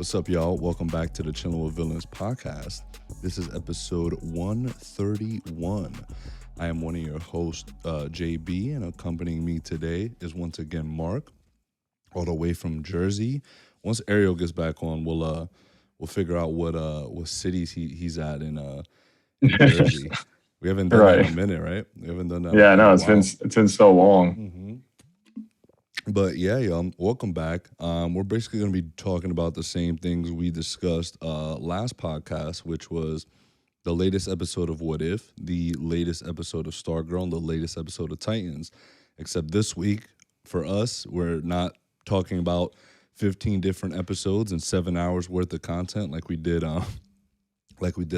What's up, y'all? Welcome back to the Chillin' with Villains podcast. This is episode 131. I am one of your hosts, JB, and accompanying me today is once again Marc, all the way from Jersey. Once Ariel gets back on, we'll figure out what cities he's at in Jersey. We haven't done that in a minute, right? We haven't done that. Yeah, no, it's been so long. Mm-hmm. But yeah, welcome back. We're basically going to be talking about the same things we discussed last podcast, which was the latest episode of What If, the latest episode of Stargirl, and the latest episode of Titans. Except this week, for us, we're not talking about 15 different episodes and 7 hours worth of content like we did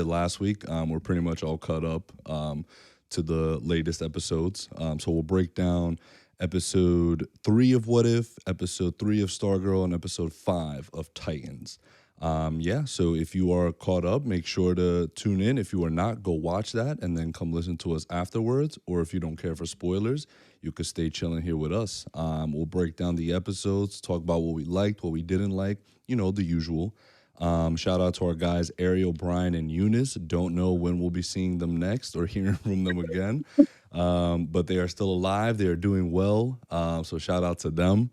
last week. We're pretty much all caught up to the latest episodes. So we'll break down episode 3 of What If, episode 3 of Stargirl, and episode 5 of Titans. So if you are caught up, make sure to tune in. If you are not, go watch that and then come listen to us afterwards. Or if you don't care for spoilers, you could stay chilling here with us. We'll break down the episodes, talk about what we liked, what we didn't like, the usual. Shout out to our guys, Ariel, Brian, and Eunice. Don't know when we'll be seeing them next or hearing from them again. But they are still alive. They are doing well. So shout out to them.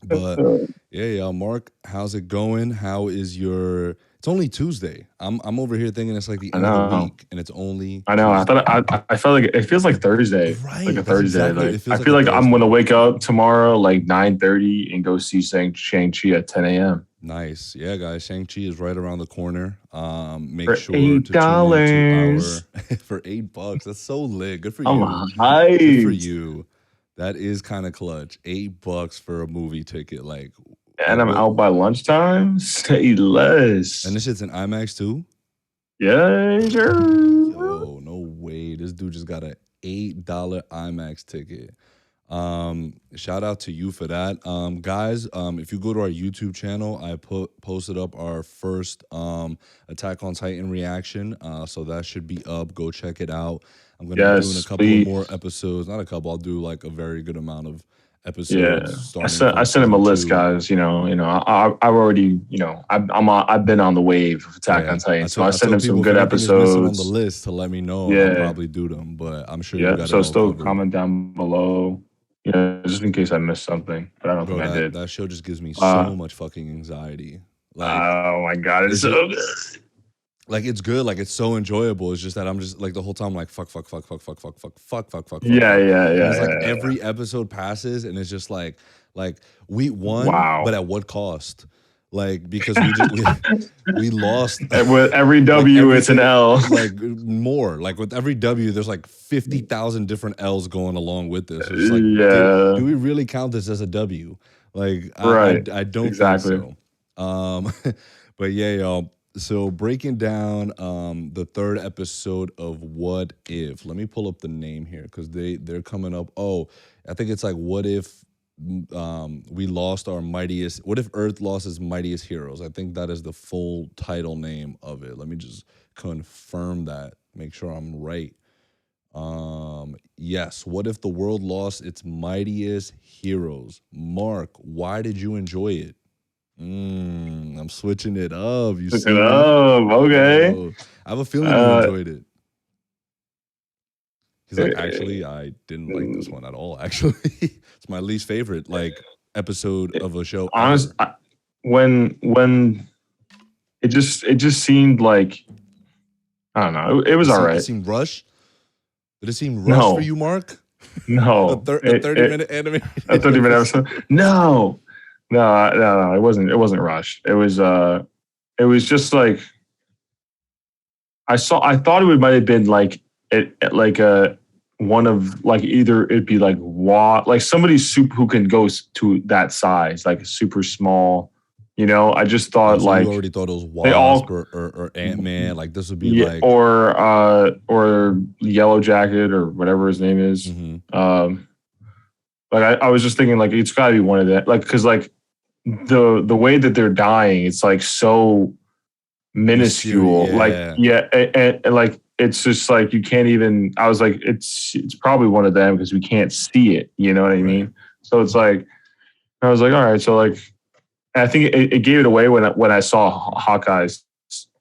But yeah, Marc, how's it going? How is your? It's only Tuesday. I'm over here thinking it's like the end of the week, and it's only. I know. Tuesday. I felt like it feels like Thursday. Right, like a Thursday. Exactly. I feel like I'm gonna wake up tomorrow like 9:30 and go see Shang-Chi at 10 a.m. Nice. Yeah, guys. Shang-Chi is right around the corner. Make for sure $8. to tune into for $8. That's so lit. Good for you. Hyped. Good for you. That is kind of clutch. $8 for a movie ticket. Like, and I'm out by lunchtime. Say less. And this shit's in IMAX too? Yeah, sure. Yo, no way. This dude just got an $8 IMAX ticket. Shout out to you for that. Guys, if you go to our YouTube channel, I posted up our first Attack on Titan reaction. So that should be up. Go check it out. I'm gonna be doing a couple more episodes. Not a couple, I'll do like a very good amount of episodes. Yeah. I sent him a list, guys. I've already, I've been on the wave of Attack on Titan. So I sent him some good episodes on the list to let me know. I'll probably do them, but I'm sure you got so still comment down below. Just in case I missed something, but I don't think I did. That show just gives me so much fucking anxiety. Like, oh my god, it's so good. Like, it's good. Like, it's so enjoyable. It's just that I'm just like the whole time like fuck. Yeah. It's like every episode passes and it's just like we won, but at what cost? Like, because we lost. With every W, it's an L. Like, more. Like, with every W, there's like 50,000 different L's going along with this. It's like, do we really count this as a W? Like, I don't think so. But yeah, y'all. So breaking down the third episode of What If. Let me pull up the name here because they're coming up. Oh, I think it's like What If we lost our mightiest. What if Earth lost its mightiest heroes? I think that is the full title name of it. Let me just confirm that. Make sure I'm right. Yes. What if the world lost its mightiest heroes? Marc, why did you enjoy it? I'm switching it up. You see? Okay. Oh, I have a feeling you enjoyed it. He's like, actually, I didn't like this one at all. Actually, it's my least favorite episode of a show. Honestly, when it just seemed like, I don't know. It was all right. Did it seem rushed? Did it seem rushed for you, Marc? No. A 30-minute anime. A 30-minute episode. No, it wasn't rushed. It was just like I thought it might have been like one of like either it'd be like somebody super who can go to that size, like super small. I just thought you already thought it was Wasp or Ant-Man. Like this would be like or Yellow Jacket or whatever his name is. Mm-hmm. I was just thinking like it's got to be one of that. Like because like the way that they're dying, it's like so minuscule. And like it's just like you can't even. I was like it's probably one of them because we can't see it. You know what I mean? So it's like I was like all right. So like And I think it gave it away when I saw Hawkeye's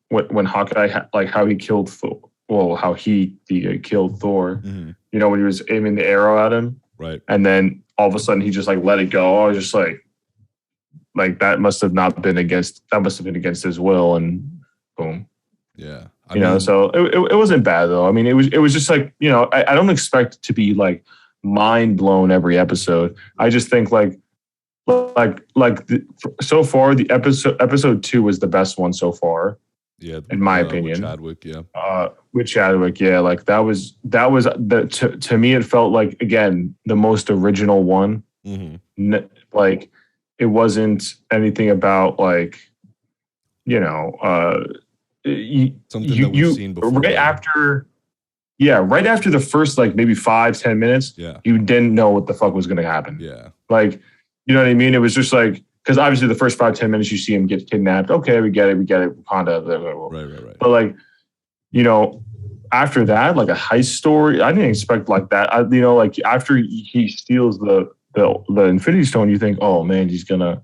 when Hawkeye like how he killed Thor. Well, how he killed Thor. Mm-hmm. You know, when he was aiming the arrow at him, Right. and then all of a sudden he just like let it go. I was just like that must have been against his will, and boom. Yeah. So it wasn't bad though. I mean, it was just like, I don't expect it to be like mind blown every episode. I just think so far the episode 2 was the best one so far. Yeah, in my opinion. With Chadwick, yeah. With Chadwick, yeah, like that was to me it felt like, again, the most original one. Mm-hmm. Like it wasn't anything about like, something that we've seen before. Right after the first like maybe 5-10 minutes, yeah, you didn't know what the fuck was going to happen. Yeah, like, you know what I mean? It was just like, because obviously the first 5-10 minutes you see him get kidnapped. Okay, we get it. Wakanda. Right. But like, after that, like a heist story, I didn't expect like that. Like after he steals the Infinity Stone, you think, oh man, he's gonna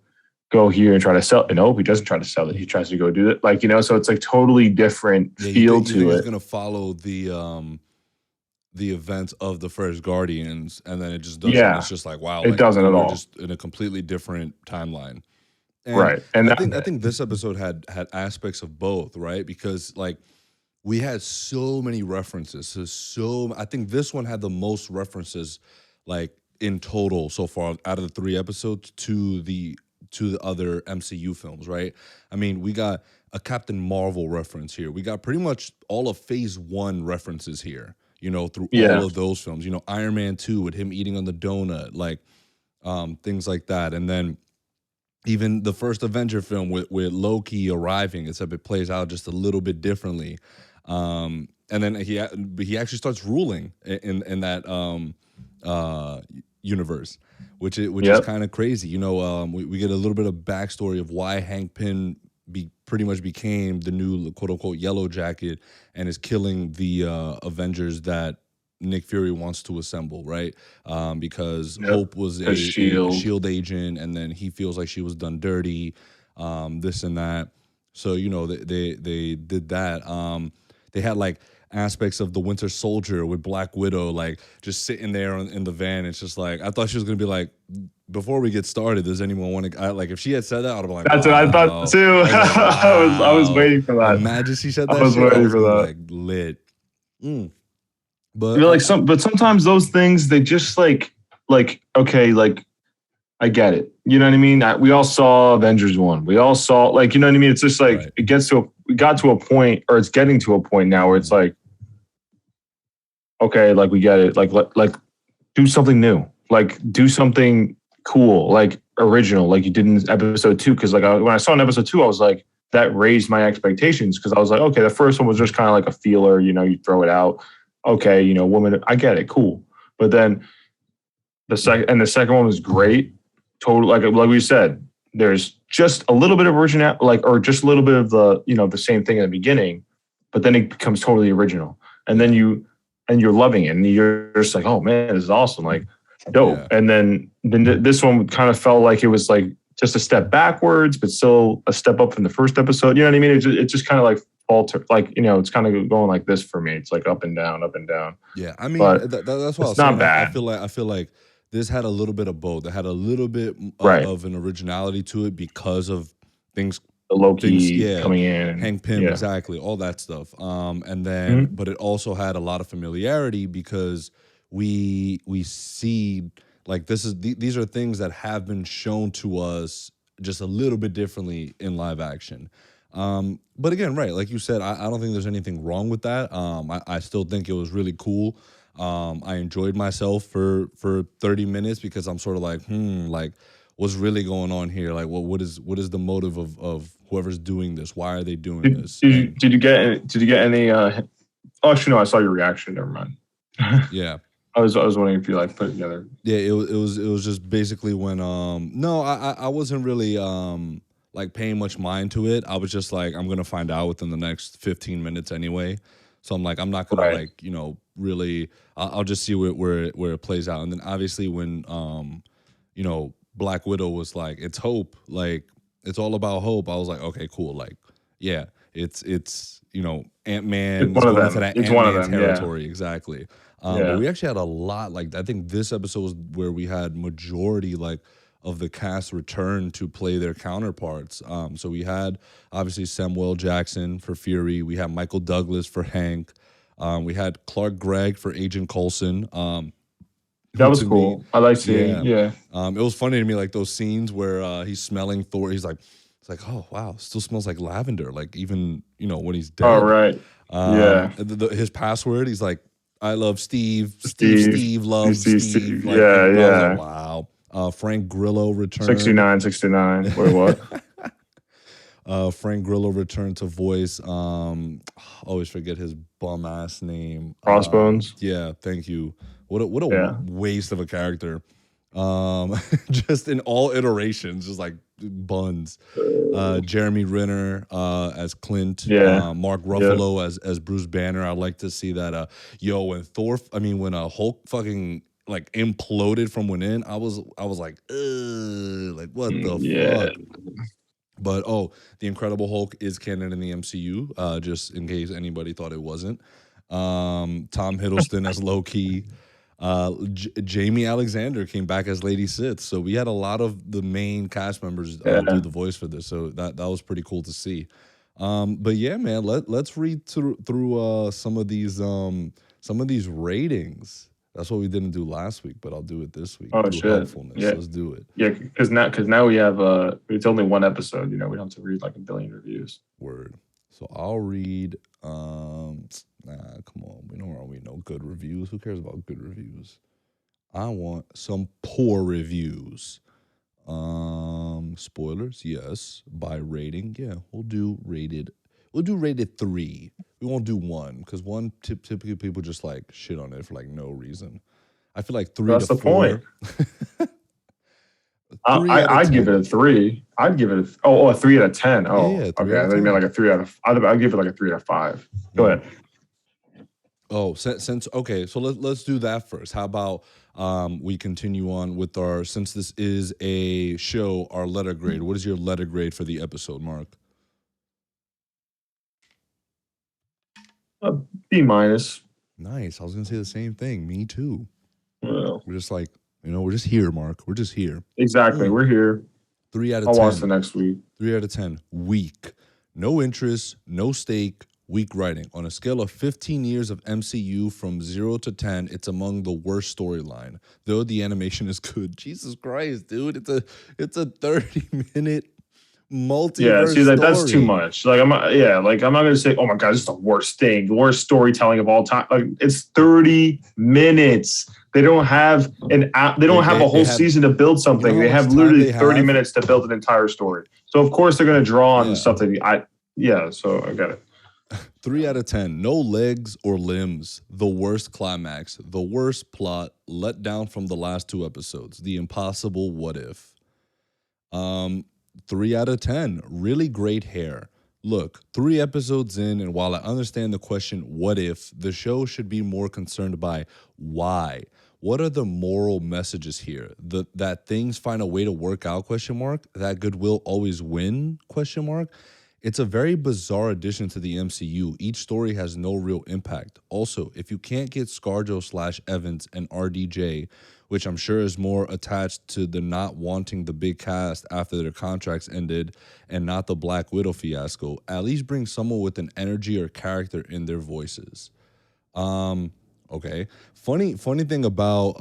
go here and try to sell it. Nope, he doesn't try to sell it. He tries to go do it. Like, so it's like totally different feel to it. He's gonna follow the events of the first Guardians, and then it just doesn't. Yeah, it's just like, wow, it doesn't at all. Just in a completely different timeline. And right. And I think this episode had aspects of both, right? Because like we had so many references. I think this one had the most references, like in total so far out of the 3 episodes to the other MCU films, right? I mean, we got a Captain Marvel reference here. We got pretty much all of Phase 1 references here, through all of those films. Iron Man 2 with him eating on the donut, like things like that. And then even the first Avenger film with Loki arriving, except it plays out just a little bit differently. And then he actually starts ruling in that universe, which is kind of crazy. We get a little bit of backstory of why Hank Pym pretty much became the new quote unquote Yellow Jacket and is killing the Avengers that Nick Fury wants to assemble, right? Because Hope was a shield agent, and then he feels like she was done dirty, this and that. So they did that. They had like aspects of the Winter Soldier with Black Widow, like just sitting there in the van. It's just like, I thought she was gonna be like, before we get started, does anyone want to? Like, if she had said that, I'd have been like, that's what I thought too. I was waiting for that. Imagine she said that. I was waiting for that. Like lit. But but sometimes those things, they just like okay, like I get it. You know what I mean? We all saw Avengers 1. We all saw, like, you know what I mean? It's just like it got to a point, or it's getting to a point now where it's like, okay, like we get it. Like do something new. Like do something cool, like original, like you did in episode 2. Because like when I saw in episode 2, I was like, that raised my expectations, because I was like, okay, the first one was just kind of like a feeler. You throw it out. Okay, woman, I get it, cool. But then the second one was great. Total, like we said, there's just a little bit of original, or just a little bit of the the same thing in the beginning, but then it becomes totally original, and then you're loving it, and you're just like, oh man, this is awesome, like dope. Yeah. And then this one kind of felt like it was like just a step backwards, but still a step up from the first episode. You know what I mean? It just kind of like falter, like it's kind of going like this for me. It's like up and down, up and down. Yeah, I mean, that's what it's not bad. I feel like this had a little bit of both. It had a little bit of an originality to it because of things. The Loki coming in, Hank Pym, exactly, all that stuff. And then, but it also had a lot of familiarity because we see, like, these are things that have been shown to us just a little bit differently in live action. But again, right, like you said, I don't think there's anything wrong with that. I still think it was really cool. I enjoyed myself for 30 minutes because I'm sort of like, like, what's really going on here? Like, what is the motive of whoever's doing this? Why are they doing this? Did you get any? Oh, actually, no. I saw your reaction. Never mind. Yeah. I was wondering if you like put it together. Yeah, it was just basically when no, I wasn't really like paying much mind to it. I was just like, I'm gonna find out within the next 15 minutes anyway. So I'm like, I'm not gonna like, really. I'll just see where it plays out. And then obviously when Black Widow was like, it's Hope, like, it's all about hope. I was like, okay, cool. Like, yeah, it's It's Ant-Man is one of going into them. that It's one of Ant-Man them. Yeah. territory, exactly. But Yeah. we actually had a lot. Like, I think this episode was where we had majority like of the cast return to play their counterparts. So we had obviously Samuel Jackson for Fury. We had Michael Douglas for Hank. We had Clark Gregg for Agent Coulson. That Who was to me, cool. I like seeing. yeah. Yeah. It was funny to me, like those scenes where he's smelling Thor. He's like, it's like, oh wow, it still smells like lavender. Like even when he's All dead. right. Yeah. His password, he's like, I love Steve. Steve. Steve. Steve You loves see, Steve. Steve. Like, Yeah. and I was like, Yeah. wow. Frank Grillo returned. 69, 69. Wait, what? Frank Grillo returned to voice. Always forget his bum ass name. Crossbones. Yeah, thank you. What a Yeah. waste of a character. Just in all iterations, just like buns. Jeremy Renner as Clint. Yeah. Mark Yep. Ruffalo as Bruce Banner. I'd like to see that. When Hulk fucking like imploded from within, I was like, ugh, like what the Yeah. fuck. But the Incredible Hulk is canon in the MCU. Just in case anybody thought it wasn't. Tom Hiddleston as Loki. Jamie Alexander came back as Lady Sith. So we had a lot of the main cast members Yeah. do the voice for this. So that was pretty cool to see. But yeah, man, let's read through some of these ratings. That's what we didn't do last week, but I'll do it this week. Oh through shit. helpfulness. Yeah. Let's do it. Yeah. Because now we have it's only one episode. We don't have to read like a billion reviews. Word. So I'll read. Come on. We don't read no good reviews. Who cares about good reviews? I want some poor reviews. Spoilers, yes. By rating, yeah. We'll do rated 3. We won't do 1 because 1 typically people just like shit on it for like no reason. I feel like 3 That's to the 4. point. 3 out of I'd 10. give it a 3. I'd give it a 3 out of 10. Oh, Yeah, 3 okay. out I of thought you meant 10. like a 3 out of. I'd give it like a 3 out of 5. Go ahead. Oh, since okay, so let's do that first. How about we continue on with since this is a show, our letter grade. What is your letter grade for the episode, Mark? B minus. Nice. I was gonna say the same thing. Me too. Well, We're just like, we're just here, Mark. We're just here. exactly. We're here. 3 out of I'll 10. watch the next week. 3 out of 10. Weak. No interest, no stake, weak writing. On a scale of 15 years of MCU from 0 to 10, it's among the worst storyline. Though the animation is good. Jesus Christ, dude. It's a 30-minute multiverse Yeah, see, story. that's too much. Like I'm not gonna say, oh my god, this is the worst thing, the worst storytelling of all time. Like it's 30 minutes. They don't have they don't have a whole season to build something. They have literally 30 minutes to build an entire story. So of course they're gonna draw on stuff that so I get it. 3 out of 10. No legs or limbs. The worst climax. The worst plot. Let down from the last 2 episodes. The impossible what if. 3 out of 10. Really great hair. Look, 3 episodes in, and while I understand the question, what if, the show should be more concerned by why. What are the moral messages here? That things find a way to work out, question mark? That good will always win, question mark? It's a very bizarre addition to the MCU. Each story has no real impact. Also, if you can't get ScarJo/Evans and RDJ, which I'm sure is more attached to the not wanting the big cast after their contracts ended and not the Black Widow fiasco, at least bring someone with an energy or character in their voices. Okay. Funny thing about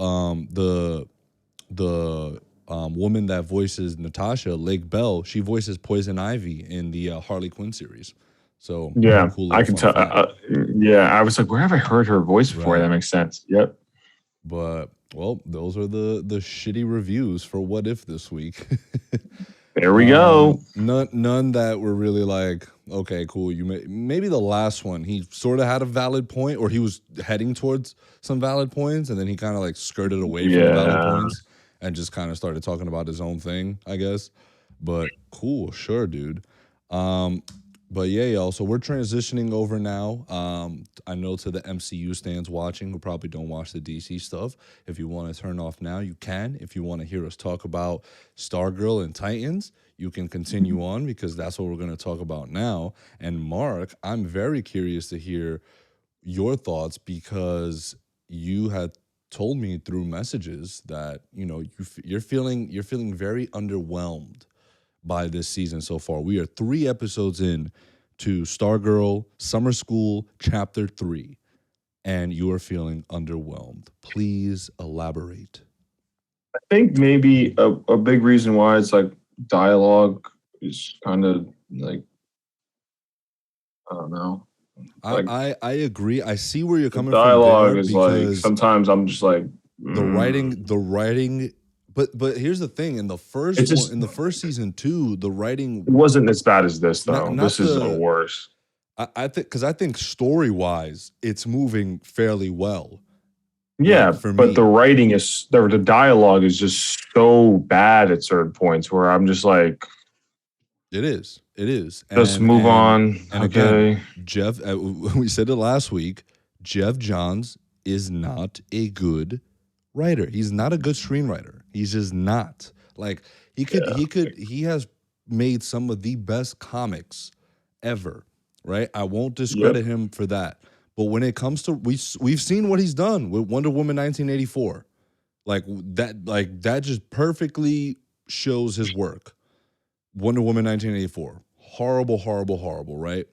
the woman that voices Natasha, Lake Bell, she voices Poison Ivy in the Harley Quinn series. So yeah, cool I can tell. I was like, where have I heard her voice before? Right. That makes sense. Yep. But well, those are the shitty reviews for What If this week. There we go. None that were really like, okay, cool. Maybe the last one, he sort of had a valid point, or he was heading towards some valid points, and then he kind of like skirted away from the valid points and just kind of started talking about his own thing, I guess. But cool, sure, dude. But yeah, y'all. So we're transitioning over now. I know to the MCU stands watching who probably don't watch the DC stuff. If you want to turn off now, you can. If you want to hear us talk about Stargirl and Titans, you can continue on because that's what we're going to talk about now. And Mark, I'm very curious to hear your thoughts because you had told me through messages that you're feeling very underwhelmed by this season so far. We are 3 episodes in to Stargirl Summer School Chapter 3, and you are feeling underwhelmed. Please elaborate. I think maybe a big reason why it's like dialogue is kind of like I don't know. Like I agree. I see where you're the coming from dialogue there is like because sometimes I'm just like the writing but here's the thing in the it's first one just in the first season too the it writing wasn't as bad as this though. not This is the worse. I think because I think story wise it's moving fairly well like Yeah, for but the me. writing is the dialogue is just so bad at certain points where I'm just like, It is, just and move on. again, Okay. Jeff. We said it last week. Jeff Johns is not a good writer. He's not a good screenwriter. He's just not. Like Yeah. he has made some of the best comics ever. Right. I won't Yep. discredit him for that. But when it comes to we've seen what he's done with Wonder Woman 1984. Like that just perfectly shows his work. Wonder Woman 1984. Horrible, horrible, horrible, right?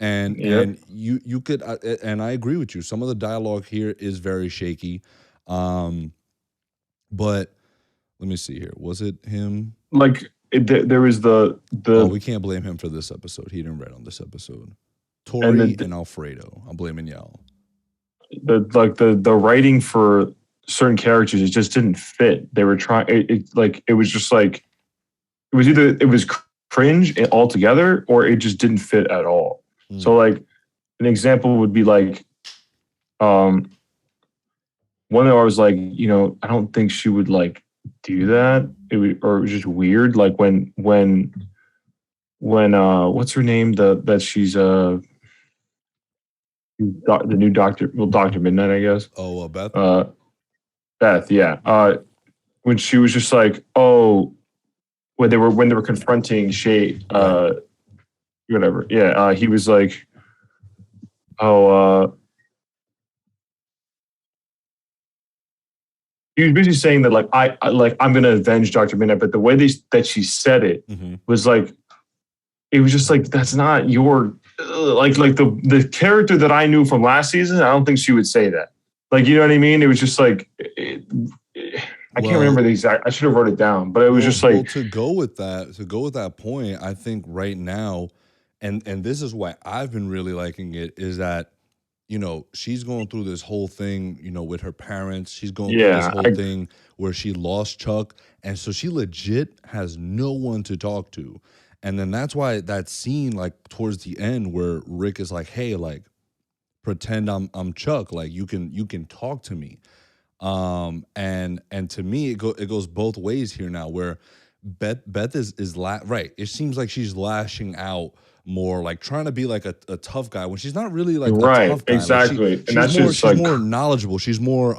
Yep. And you could and I agree with you. Some of the dialogue here is very shaky. Um but let me see here. Was it him? Like there was Oh, the we can't blame him for this episode. He didn't write on this episode. and Tori and Alfredo. I'm blaming y'all. the writing for certain characters it just didn't fit. They were trying it was just like it was either it was cringe altogether or it just didn't fit at all. So Mm. like an example would be like um one that I was like, I don't think she would like do that. It was just weird. Like when what's her name? That she's the new Doctor, well, Doctor Midnight, I guess. Oh, Beth. Uh, Beth, yeah. When she was just like, oh, when they were confronting Shay, Right. whatever. Yeah, he was like, oh, he was basically saying that like I'm gonna avenge Doctor Midnight, but the way that she said it Mm-hmm. was like it was just like that's not your like the character that I knew from last season. I don't think she would say that. Like you know what I mean? It was just like I can't remember Well, the exact. I should have wrote it down, but it was just like to go with that point, I think right now, and this is why I've been really liking it, is that she's going through this whole thing, with her parents. She's going through this yeah, whole thing where she lost Chuck, and so she legit has no one to talk to. And then that's why that scene, like towards the end, where Rick is like, "Hey, like, pretend I'm Chuck. Like, you can talk to me." And to me it goes both ways here now where Beth right, it seems like she's lashing out more, like trying to be like a tough guy when she's not really like a right, tough guy. Like exactly, and she's that's more just like knowledgeable, she's more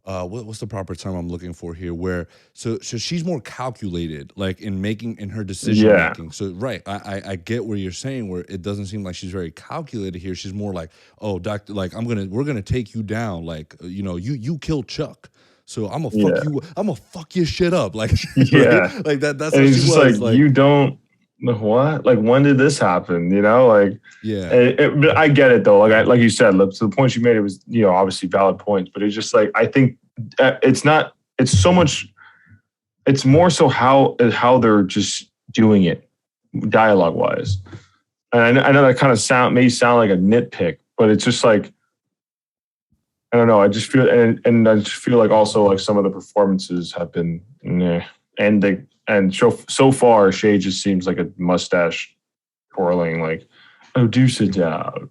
what's the proper term I'm looking for here? Where so she's more calculated, like in her decision yeah, making. So right, I get where you're saying where it doesn't seem like she's very calculated here. She's more like, oh, doctor, like we're gonna take you down, like you killed Chuck. So yeah, I'm gonna fuck your shit up, like yeah, right, like that's and how it's she just like was, like you don't what like when did this happen? Like yeah, but I get it though. Like you said, to the points you made, it was obviously valid points, but it's just like I think it's not. It's so much. It's more so how they're just doing it, dialogue wise. And I know that kind of may sound like a nitpick, but it's just like I don't know. I just feel and I just feel like also like some of the performances have been so far Shay just seems like a mustache twirling like oh do sit down.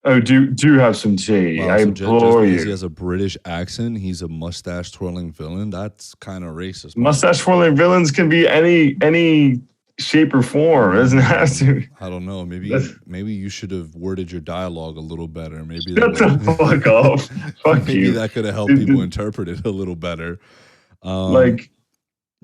Oh, do have some tea. wow. I So just implore because he you. has a British accent, he's a mustache twirling villain. That's kind of racist, Mark. Mustache twirling villains can be any shape, or form. It doesn't have to. I don't know. That's, Maybe you should have worded your dialogue a little better. Maybe that shut the fuck up. Fuck maybe you. that could have helped people interpret it a little better. Like,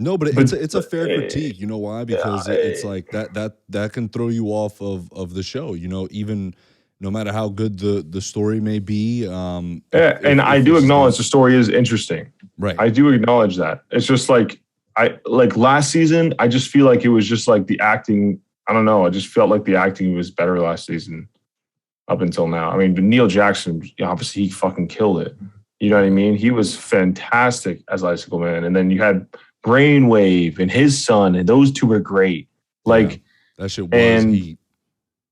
No, but but it's a fair critique. You know why? Because it's like that can throw you off of the show. You know, even no matter how good the story may be. And I do acknowledge the story is interesting. Right. I do acknowledge that. It's just like last season. I just feel like it was just like the acting. I don't know. I just felt like the acting was better last season up until now. I mean, but Neil Jackson, obviously, he fucking killed it. You know what I mean? He was fantastic as Icicle Man. And then you had Brainwave and his son, and those two were great. Like, yeah, that shit was heat.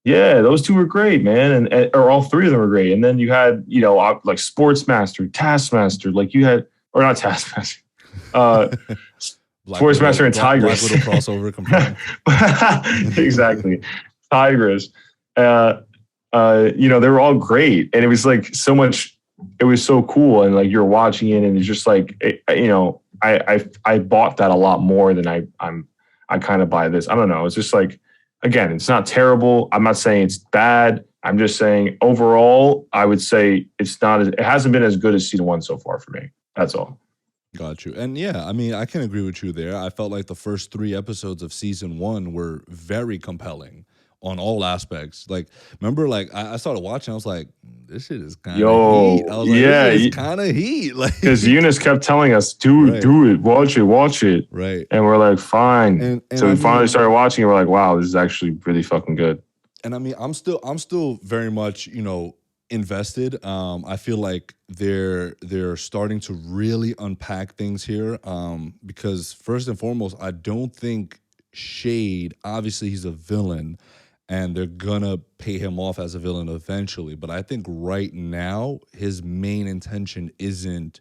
Yeah, those two were great, man. Or all three of them were great. And then you had, like Sportsmaster, Taskmaster, like you had, or not Taskmaster, Sportsmaster and Tigress. Black Widow crossover component. Exactly. Tigress. They were all great. And it was like so much, it was so cool. And like you're watching it and it's just like, I bought that a lot more than I kind of buy this. I don't know. It's just like, again, it's not terrible. I'm not saying it's bad. I'm just saying overall, I would say it hasn't been as good as season 1 so far for me. That's all. Got you. And yeah, I mean, I can agree with you there. I felt like the first 3 episodes of season 1 were very compelling on all aspects. Like, remember, like I started watching, I was like, this shit is kind of heat. I was like, this is kind of heat. Like, because Eunice kept telling us, do it, watch it. Right. And we're like, fine. And so we finally started watching and we're like, wow, this is actually really fucking good. And I mean, I'm still very much, invested. I feel like they're starting to really unpack things here. Because first and foremost, I don't think Shade, obviously he's a villain, and they're gonna pay him off as a villain eventually. But I think right now his main intention isn't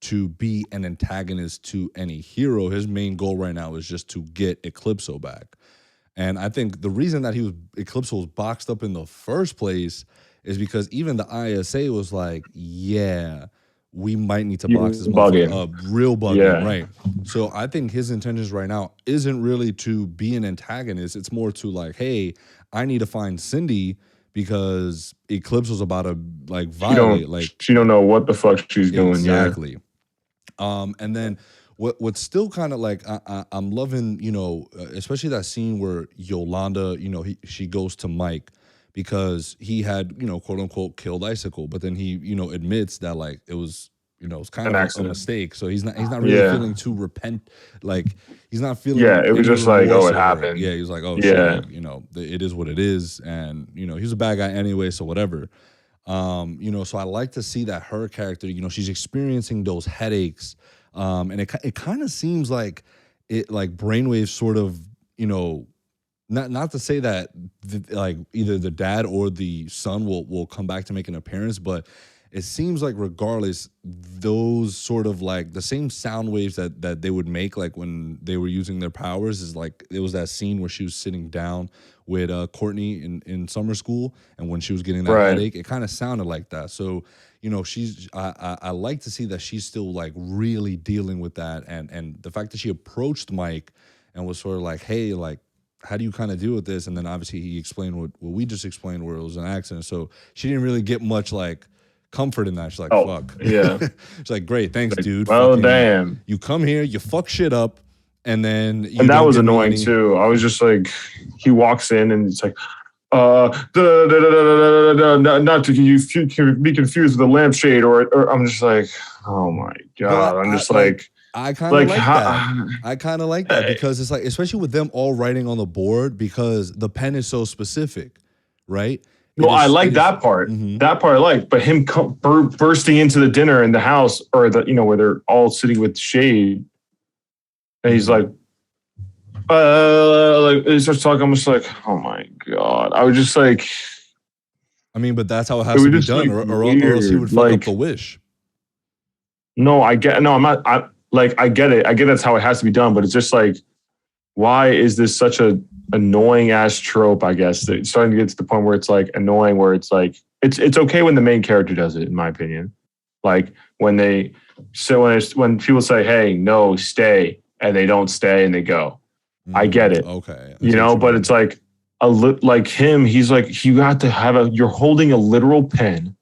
to be an antagonist to any hero. His main goal right now is just to get Eclipso back. And I think the reason that Eclipso was boxed up in the first place is because even the ISA was like, yeah, we might need to box this motherfucker up. Real bugging, right? So I think his intentions right now isn't really to be an antagonist. It's more to like, hey, I need to find Cindy because Eclipse was about to like violate. She don't know what the fuck she's doing. Exactly. And then what's still kind of like I'm loving, especially that scene where Yolanda, she goes to Mike because he had, quote unquote, killed Icicle, but then he, admits that like it was, it's kind of a mistake. So he's not really feeling too repent. Like he's not feeling. Yeah, it was just like, oh, it happened. Yeah, he was like, oh, shit, it is what it is, and he's a bad guy anyway, so whatever. So I like to see that her character, she's experiencing those headaches, and it kind of seems like Brainwave sort of, not to say that like either the dad or the son will come back to make an appearance, but it seems like regardless, those sort of like the same sound waves that they would make like when they were using their powers is like it was that scene where she was sitting down with Courtney in summer school, and when she was getting that headache, it kind of sounded like that. So I like to see that she's still like really dealing with that, and the fact that she approached Mike and was sort of like, hey, like, how do you kind of deal with this? And then obviously he explained what we just explained, where it was an accident. So she didn't really get much like comfort in that. She's like, fuck. Yeah. She's like, great, thanks, dude. Well, damn. You come here, you fuck shit up, and then and that was annoying too. I was just like, he walks in and it's like, not to be confused with a lampshade, or I'm just like, oh my god. I'm just like I kind of like that. I kind of like that because it's like, especially with them all writing on the board, because the pen is so specific, right? No, I like that part. Mm-hmm. That part I like, but him bursting into the dinner in the house, or the where they're all sitting with Shade, and he's like he starts talking. I'm just like, oh my god. I was just like, I mean, but that's how it has to be done, or else he would fuck up the wish. No, I get. No, I'm not. I get it. I get that's how it has to be done, but it's just like, why is this such a annoying ass trope? I guess it's starting to get to the point where it's like annoying, where it's like it's okay when the main character does it, in my opinion. Like when people say, "Hey, no, stay," and they don't stay and they go. I get it, Okay, I see what you but mean. it's like like him. He's like you got to have you're holding a literal pen,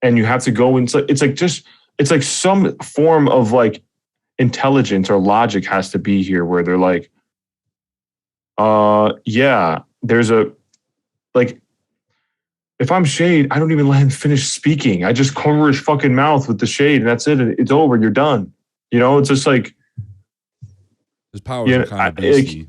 and you have to go into. It's like some form of like intelligence or logic has to be here where they're like, yeah, there's a like if I'm Shade, I don't even let him finish speaking. I just cover his fucking mouth with the shade, and that's it. It's over. You're done. It's just like His powers are kind of like beastie.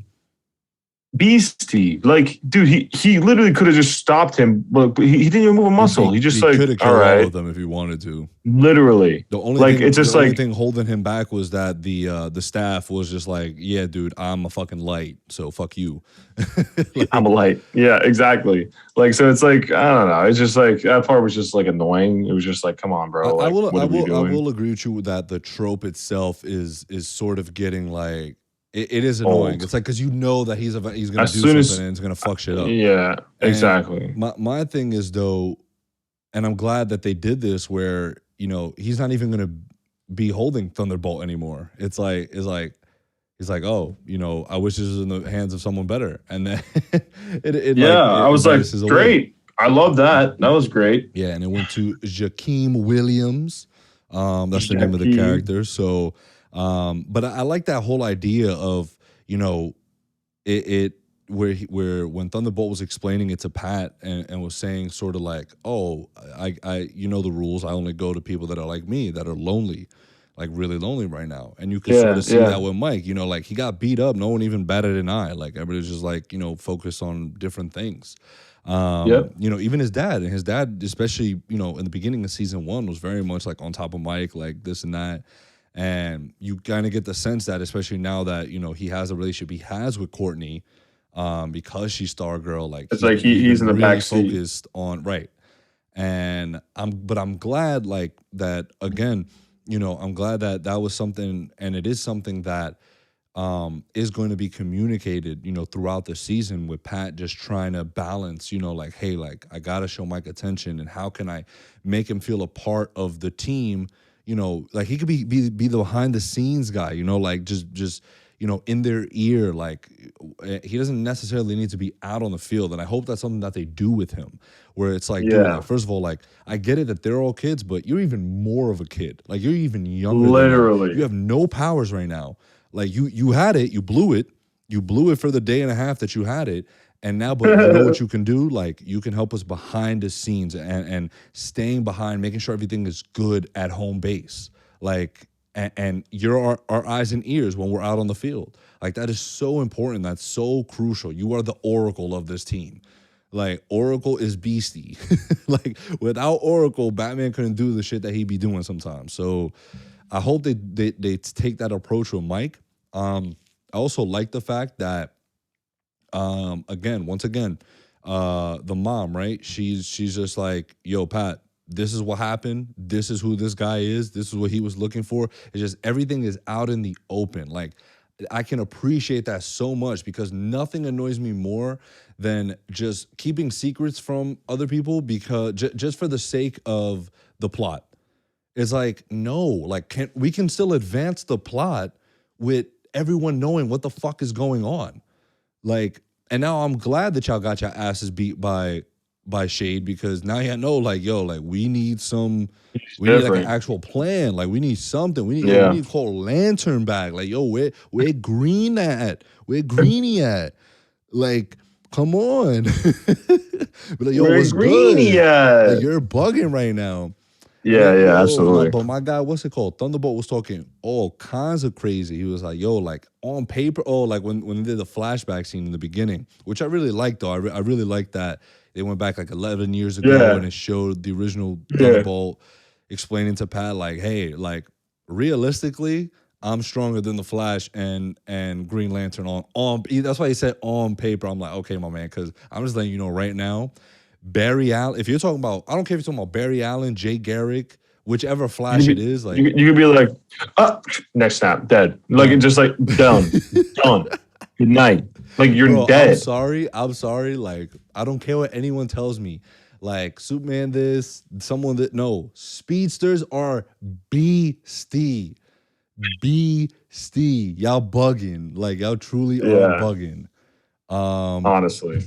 beastie. Like, dude, he literally could have just stopped him, but he didn't even move a muscle. He just He like, could have all killed all right, of them if he wanted to. literally. Like, it's The just only like, thing holding him back was that the staff was just like, yeah, dude, I'm a fucking light, so fuck you. I'm a Like, light. Yeah, exactly. Like, so it's like, I don't know. It's just like that part was just like annoying. It was just like, come on, bro. Like, what are we I doing? will agree with you that the trope itself is sort of getting like it is annoying. Old. It's like because you know that he's gonna As do soon something as, and it's gonna fuck shit up. yeah, And exactly. my thing is though, and I'm glad that they did this where he's not even gonna be holding Thunderbolt anymore. He's like, oh, I wish this was in the hands of someone better, and then Yeah, I it was like, vanishes away. great. I love that. That was great. Yeah, and it went to Jakeem Williams. That's the name of the Jackie. character. So, but I like that whole idea of it where when Thunderbolt was explaining it to Pat and was saying sort of like, oh, I the rules. I only go to people that are like me that are lonely, like really lonely right now. And you could sort Yeah, of see yeah. that with Mike. Like he got beat up. No one even batted an eye. Like everybody's just like focused on different things. Yep. Even his dad, and his dad, especially, in the beginning of season one, was very much like on top of Mike, like this and that. And you kind of get the sense that, especially now that, he has a relationship he has with Courtney, because she's Stargirl, like It's like he's he's been in the really back seat. focused on right. And I'm glad like that again, I'm glad that that was something, and it is something that is going to be communicated, throughout the season with Pat just trying to balance, like, hey, like I gotta show Mike attention, and how can I make him feel a part of the team? Like he could be the behind the scenes guy, like just in their ear, like he doesn't necessarily need to be out on the field. And I hope that's something that they do with him, where it's like, dude, like Yeah, first of all, like I get it that they're all kids, but you're even more of a kid. Like you're even younger than them. You literally. have no powers right now. Like you had it, you blew it for the day and a half that you had it, and now, but you know what you can do? Like you can help us behind the scenes and staying behind, making sure everything is good at home base. Like and you're our eyes and ears when we're out on the field. Like that is so important. That's so crucial. You are the oracle of this team. Like Oracle is beastie. Like without Oracle, Batman couldn't do the shit that he'd be doing sometimes. So I hope they take that approach with Mike. I also like the fact that once again, the mom, right? She's just like, yo, Pat, this is what happened. This is who this guy is. This is what he was looking for. It's just everything is out in the open. Like I can appreciate that so much because nothing annoys me more than just keeping secrets from other people because just for the sake of the plot. It's like, no, like we can still advance the plot with everyone knowing what the fuck is going on. Like, and now I'm glad that y'all got your asses beat by Shade because now y'all know, like, yo, like He's we need like an different. actual plan. Like we need something. We Yeah. need to call Lantern back. Like, yo, where Green at? Where Greeny at? Like, come on. Be like, yo, Where what's Greeny good? Like at? you're bugging right now. Yeah, yeah, Yo, absolutely. my guy, what's it called? Thunderbolt was talking all kinds of crazy. He was like, yo, like on paper, like when they did the flashback scene in the beginning, which I really liked though. I really liked that they went back like 11 years ago and Yeah, it showed the original yeah. Thunderbolt explaining to Pat like, hey, like realistically, I'm stronger than the Flash and Green Lantern on. That's why he said on paper. I'm like, okay, my man, because I'm just letting you know right now. Barry Allen, if you're talking about, I don't care if you're talking about Barry Allen, Jay Garrick, whichever You could Flash it be, is, like, you could be like, next snap, dead. Like it done. just like done, done. Good night. Like you're Bro, I'm dead. sorry. I'm sorry. Like, I don't care what anyone tells me. Like, Superman this, someone that, no. Speedsters are beastie. beastie. Y'all bugging. Like y'all truly are Yeah, bugging. Um, honestly.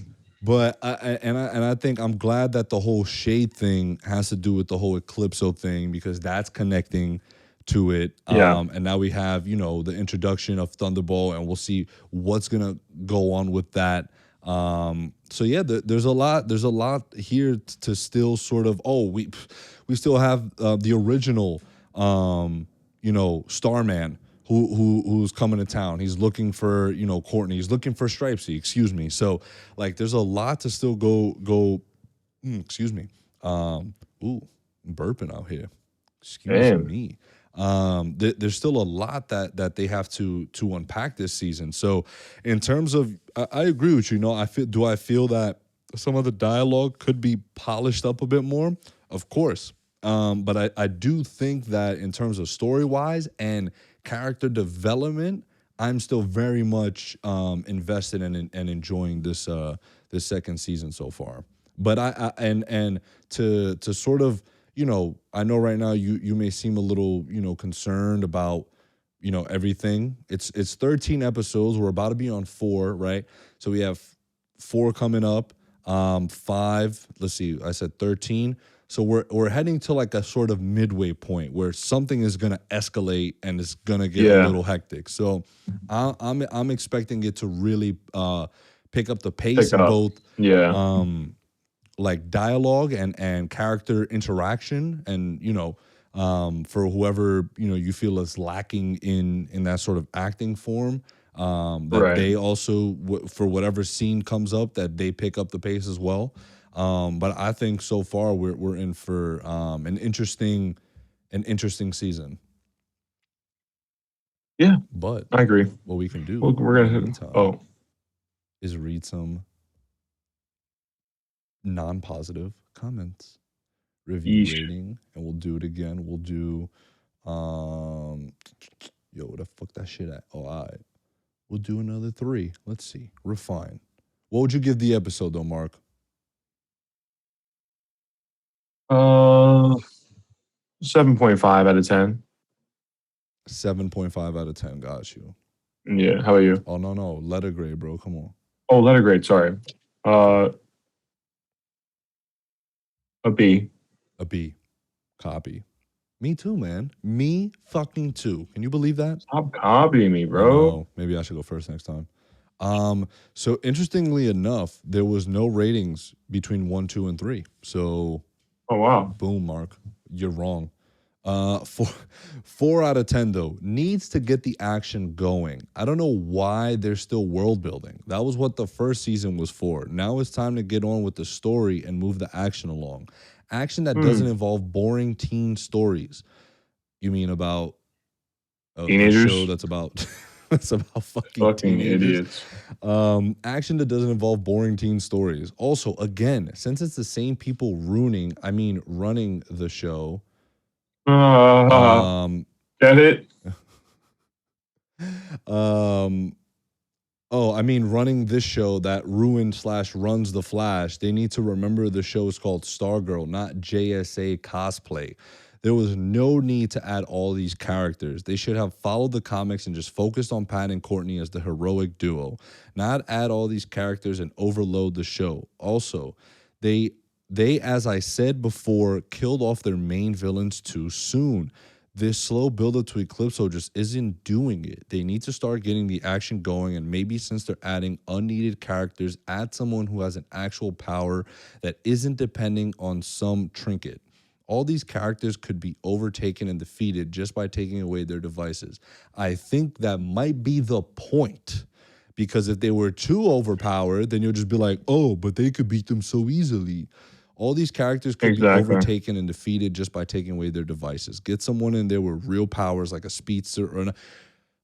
but I think I'm glad that the whole shade thing has to do with the whole Eclipso thing because that's connecting to it. Yeah, And now we have the introduction of Thunderbolt, and we'll see what's gonna go on with that. So yeah, there's a lot. There's a lot here to still sort of. Oh, we still have the original. Starman who's coming to town. He's looking for Courtney. He's looking for Stripesy. Excuse me. So like, there's a lot to still go. Excuse me. Ooh, I'm burping out here. Excuse damn. me. There's still a lot that they have to unpack this season. So in terms of, I agree with you. I feel that some of the dialogue could be polished up a bit more? Of course. But I do think that in terms of story wise and character development, I'm still very much invested in and enjoying this second season so far. But and to sort of, I know right now you may seem a little concerned about everything. It's 13 episodes. We're about to be on 4, right? So we have 4 coming up. 5. Let's see. I said 13. So we're heading to like a sort of midway point where something is gonna escalate and it's gonna get a Yeah, little hectic. So I'm expecting it to really pick up the pace pick in up. both Yeah, um, like dialogue and character interaction, and for whoever you feel is lacking in that sort of acting form, that right. they also for whatever scene comes up, that they pick up the pace as well. But I think so far we're in for an interesting season. Yeah, But I agree. what we can do We're in the gonna. meantime Oh, is read some non-positive comments, review yeesh. rating, and we'll do it again. We'll do yo, where the fuck that shit at? Oh, all right. We'll do another 3. Let's see. Refine. What would you give the episode though, Mark? Uh, 7.5 out of 10. 7.5 out of 10. Got you. Yeah. How about you? Oh no. Letter grade, bro. Come on. Oh, letter grade. Sorry. Okay. Uh, a B. A B. Copy. Me too, man. Me fucking too. Can you believe that? Stop copying me, I bro. know. Maybe I should go first next time. So interestingly enough, there was no ratings between 1, 2, and 3. So Oh wow. boom, Mark. You're wrong. Four, 4 out of 10 though, needs to get the action going. I don't know why they're still world building. That was what the first season was for. Now it's time to get on with the story and move the action along. Action that doesn't Hmm. involve boring teen stories. You mean about a show Teenagers. that's about that's about fucking Fucking teenagers? idiots. Action that doesn't involve boring teen stories. Also, again, since it's the same people running the show. Uh, Um, get it? um, running this show that ruins/runs the Flash. They need to remember the show is called Stargirl, not JSA cosplay. There was no need to add all these characters. They should have followed the comics and just focused on Pat and Courtney as the heroic duo, not add all these characters and overload the show. Also, they as I said before, killed off their main villains too soon. This slow build up to Eclipso just isn't doing it. They need to start getting the action going, and maybe since they're adding unneeded characters, add someone who has an actual power that isn't depending on some trinket. All these characters could be overtaken and defeated just by taking away their devices. I think that might be the point. Because if they were too overpowered, then you'll just be like, oh, but they could beat them so easily. All these characters could be Exactly. overtaken and defeated just by taking away their devices. Get someone in there with real powers like a speedster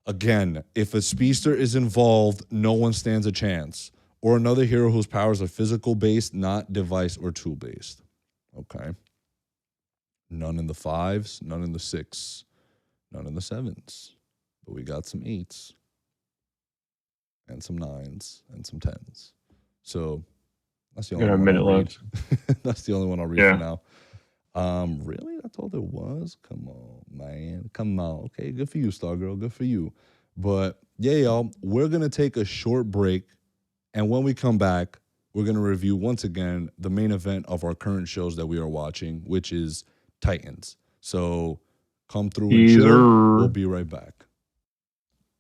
again, if a speedster is involved, no one stands a chance. Or another hero whose powers are physical based, not device or tool based. Okay. None in the 5s, none in the 6, none in the 7s. But we got some 8s and some 9s and some 10s. So that's the We got only a one I'll minute read. left. That's the only one I'll read for Yeah. now. Really? I thought it was. Come on, man. Come on. Okay, good for you, Stargirl. Good for you. But yeah, y'all, we're gonna take a short break, and when we come back, we're gonna review once again the main event of our current shows that we are watching, which is Titans. So come through and chill. We'll Teaser. be right back.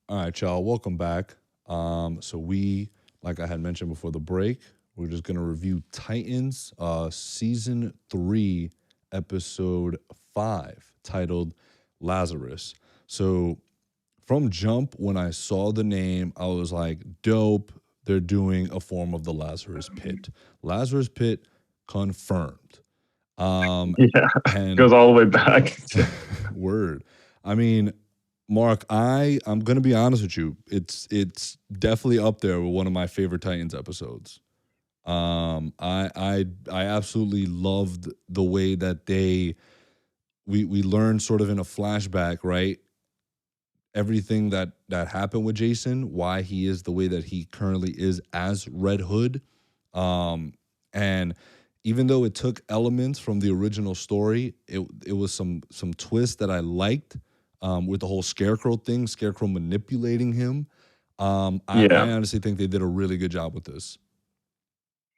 All right, y'all. Welcome back. So we, like I had mentioned before the break, we're just gonna review Titans, season 3, episode 5, titled Lazarus. So from jump, when I saw the name, I was like, dope. They're doing a form of the Lazarus Pit. Lazarus Pit confirmed. Yeah, And goes all the way back. word. I mean, Mark, I'm gonna be honest with you. It's definitely up there with one of my favorite Titans episodes. I absolutely loved the way that we learned sort of in a flashback, right? Everything that happened with Jason, why he is the way that he currently is as Red Hood. And even though it took elements from the original story, it was some twists that I liked, with the whole Scarecrow thing, Scarecrow manipulating him. I Yeah, honestly think they did a really good job with this.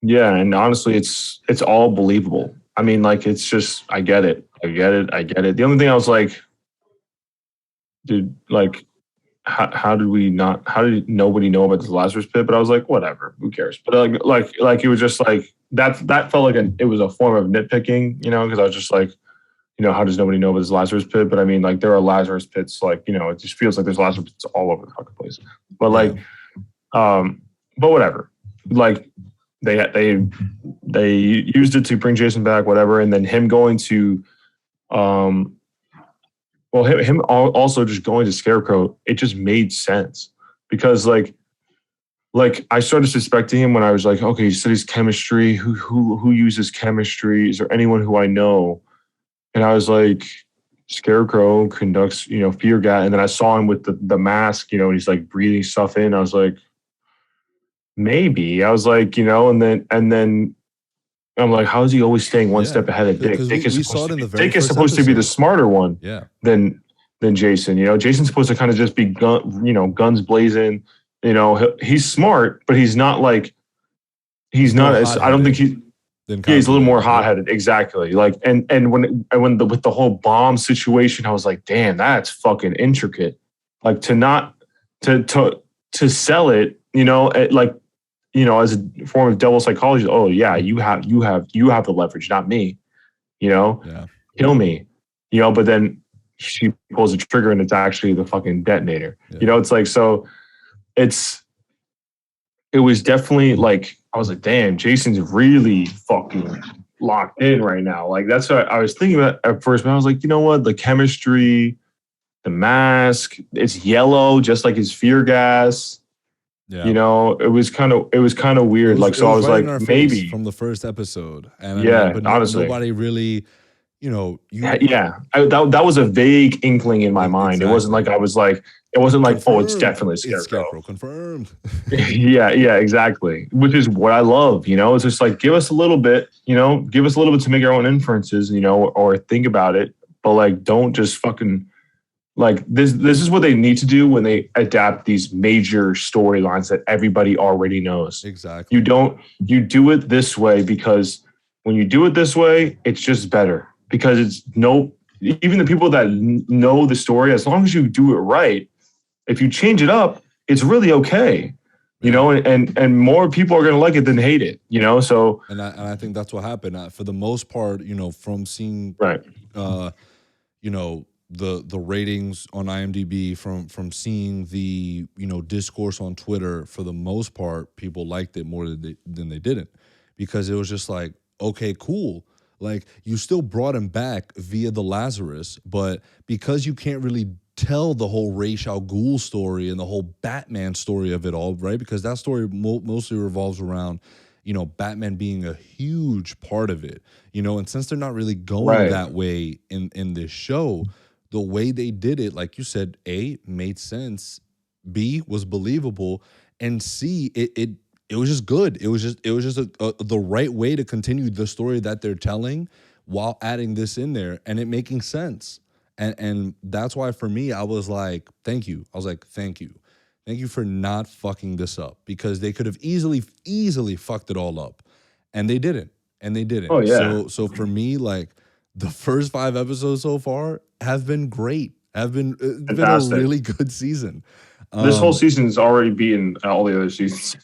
yeah, and honestly, it's all believable. I mean, like it's just I get it, I get it, I get it. The only thing I was like, dude, like how did we not? How did nobody know about this Lazarus Pit? But I was like, whatever, who cares? But like it was just like that felt like it was a form of nitpicking, because I was just like, how does nobody know about this Lazarus Pit? But I mean, like there are Lazarus pits, like it just feels like there's Lazarus pits all over the fucking place. But Yeah. like, but whatever. Like they used it to bring Jason back, whatever, and then him going to um well, him also just going to Scarecrow, it just made sense because like I started suspecting him when I was like, okay, he studies chemistry. Who uses chemistry? Is there anyone who I know? And I was like, Scarecrow conducts, fear gas. And then I saw him with the mask, and he's like breathing stuff in. I was like, maybe. I was like, and then I'm like, how is he always staying one Yeah. step ahead of Dick? Because we saw it in the very Dick is first supposed to be the episode. smarter one Yeah. than Jason. Jason's supposed to kind of just be guns blazing. He's smart, but he's not like he's He's more not as I don't think hot-headed he than yeah, he's a little more calculated. Yep. hot-headed. Exactly. Like and when with the whole bomb situation, I was like, damn, that's fucking intricate. Like to not to sell it, like as a form of devil psychology. Oh yeah, you have the leverage, not me. Yeah. Kill me. But then she pulls the trigger and it's actually the fucking detonator. Yeah. It's like so. It's it was definitely like I was like, damn, Jason's really fucking locked in right now. Like that's what I was thinking about at first, but I was like, you know what? The chemistry, the mask, it's yellow, just like his fear gas. Yeah. It was kind of weird. Like It so I was was right in like, our face maybe. from the first episode. And I mean, Yeah, but honestly. nobody really, you Yeah. That was a vague inkling in my mind. It wasn't like exactly. I was like, it wasn't like, oh, it's Confirmed. definitely a It's scarecrow. Scarecrow confirmed. Yeah, exactly. Which is what I love. It's just like give us a little bit, give us a little bit to make our own inferences, or think about it. But like, don't just fucking like this. This is what they need to do when they adapt these major storylines that everybody already knows. You Exactly. don't. You do it this way because when you do it this way, it's just better because it's no. Even the people that know the story, as long as you do it right, if you change it up, it's really okay. Yeah. And more people are going to like it than hate it. So And I think that's what happened. For the most part, from seeing right, the ratings on IMDb, from seeing the discourse on Twitter, for the most part people liked it more than they didn't, because it was just like, okay, cool, like you still brought him back via the Lazarus, but because you can't really tell the whole Ra's al Ghul story and the whole Batman story of it all, right? Because that story mostly revolves around Batman being a huge part of it, and since they're not really going right, that way in this show, the way they did it, like you said, A, made sense, B, was believable, and C, it was just good. It was just the right way to continue the story that they're telling while adding this in there and it making sense. And that's why for me, I was like, thank you. I was like, thank you. Thank you for not fucking this up, because they could have easily fucked it all up. And they didn't. And they didn't. Oh yeah. So for me, like, the first 5 episodes so far have been great. Have been it's been a really good season. This whole season's already beaten all the other seasons.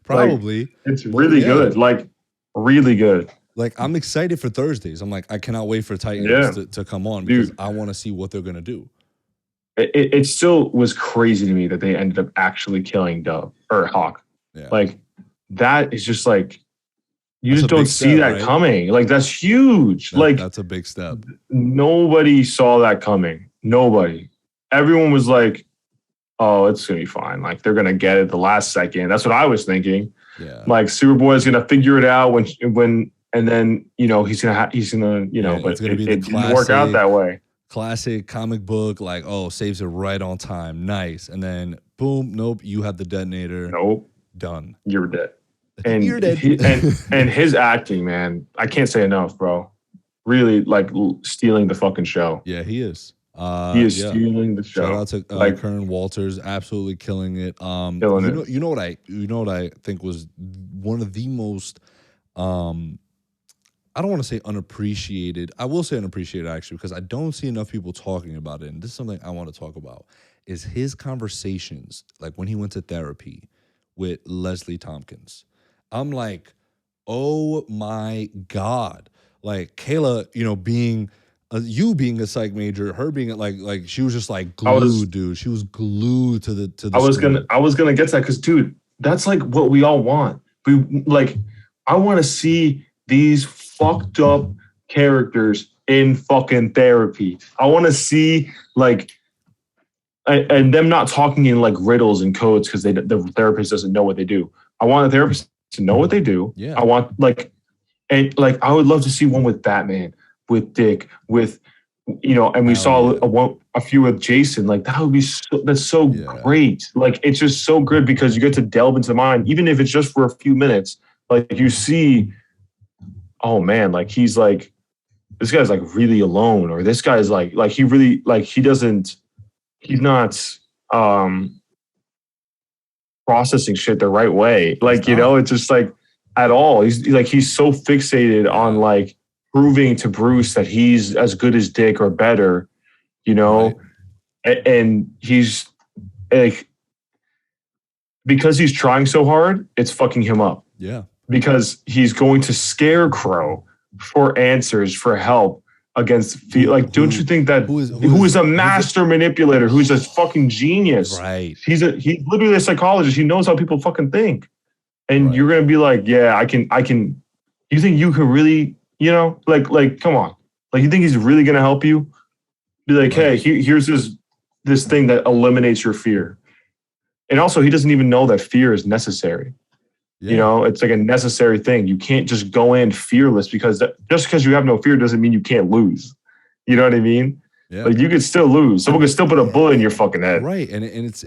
Probably. Like, it's really good. Like, really good. Like, I'm excited for Thursdays. I'm like, I cannot wait for Titans to come on, because I want to see what they're gonna do. It still was crazy to me that they ended up actually killing Dove or Hawk. Yeah. Like, that is just like, you just don't see that coming. Like, that's huge. Like, that's a big step. Nobody saw that coming. Nobody. Everyone was like, oh, it's gonna be fine. Like, they're gonna get it the last second. That's what I was thinking. Yeah. Like, Superboy's gonna figure it out when and then, you know, he's gonna you know, but it didn't work out that way. Classic comic book, like, oh, saves it right on time. Nice. And then boom, nope, you have the detonator. Nope. Done. You're dead. And you're dead. And his acting, man, I can't say enough, bro. Really, like, stealing the fucking show. Yeah, he is. He is stealing the show. Shout out to Kern Walters, absolutely killing it. You know what I think was one of the most I don't want to say unappreciated. I will say unappreciated, actually, because I don't see enough people talking about it. And this is something I want to talk about, is his conversations, like when he went to therapy with Leslie Tompkins. I'm like, oh my God. Like, Kayla, you know, being a psych major, her being like she was just like glued, dude. She was glued to the I was gonna get to that, because, dude, that's like what we all want. I want to see these fucked up characters in fucking therapy. I want to see, like, and them not talking in like riddles and codes, because the therapist doesn't know what they do. I want the therapist to know what they do. Yeah. I want I would love to see one with Batman, with Dick, with, you know, and we saw a few with Jason. Like, that would be great. Like, it's just so good, because you get to delve into the mind, even if it's just for a few minutes. Like, you see, oh man, like, he's like, this guy's like really alone, or this guy's like he really, like, he's not processing shit the right way. Like, you know, it's just like, at all. He's so fixated on like proving to Bruce that he's as good as Dick or better, you know, and he's like, because he's trying so hard, it's fucking him up. Yeah. Because he's going to Scarecrow for answers, for help against, like, don't you think that who is a master manipulator, who's a fucking genius? Right. He's literally a psychologist. He knows how people fucking think. And you're gonna be like, yeah, I can. You think you can really, you know, like, come on, like, you think he's really gonna help you? Be like, hey, here's this thing that eliminates your fear. And also, he doesn't even know that fear is necessary. Yeah. You know, it's like a necessary thing. You can't just go in fearless, because just because you have no fear doesn't mean you can't lose. You know what I mean? Yeah. Like, you could still lose. Someone could still put a bullet in your fucking head. Right. And it's